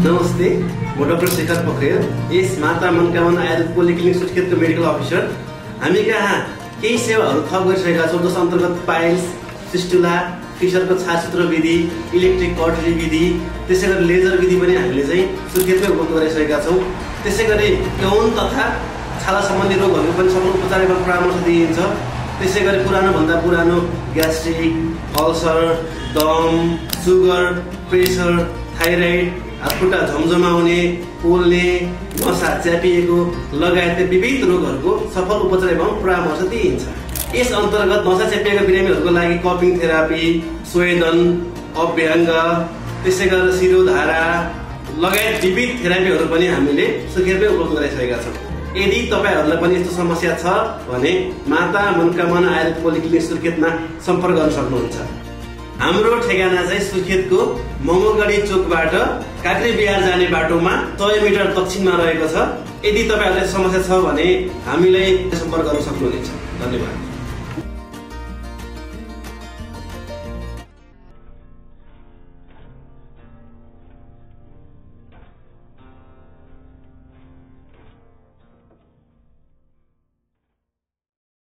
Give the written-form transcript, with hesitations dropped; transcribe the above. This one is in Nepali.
नमस्ते, म डाक्टर शेखर पोखरेल, यस माता मनोकामना आयुर्वेद पोलिक्लिनिक सुर्खेतको मेडिकल अफिसर। हामी कहाँ केही सेवाहरू थप गरिसकेका छौँ, जस अन्तर्गत पाइल्स, फिस्टुला, फिसरको छारसूत्र विधि, इलेक्ट्रिक कटरी विधि, त्यसै गरी लेजर विधि पनि हामीले चाहिँ सुर्खेतमै उपलब्ध गराइसकेका छौँ। त्यसै गरी यौन तथा छाला सम्बन्धी रोगहरूको पनि सफल उपचार एवं परामर्श दिइन्छ। त्यसै गरी पुरानो ग्यास्ट्रिक, अल्सर, दम, सुगर, प्रेसर, थाइराइड, हातखुट्टा झमझमाउने, पोल्ने, नसा च्यापिएको लगायत विविध रोगहरूको सफल उपचार एवं परामर्श दिइन्छ। यस अन्तर्गत नसा च्यापिएका बिरामीहरूको लागि कपिङ थेरापी, स्वेदन, अभ्यङ्ग, त्यसै गरेर शिरोधारा लगायत विविध थेरापीहरू पनि हामीले सुर्खेतमै उपलब्ध गराइसकेका छौँ। यदि तपाईहरूलाई पनि यस्तो समस्या छ भने माता मनोकामना आयुर्वेद पोलिक्लिनिक सुर्खेतमा सम्पर्क गर्न सक्नुहुन्छ। हाम्रो ठेगाना चाहिँ सुर्खेतको मंगलगढी चोकबाट काक्रे बिहार जाने बाटोमा 100 मिटर दक्षिणमा रहेको छ। यदि तपाईहरूलाई समस्या छ भने हामीलाई सम्पर्क गर्न सक्नुहुनेछ। धन्यवाद।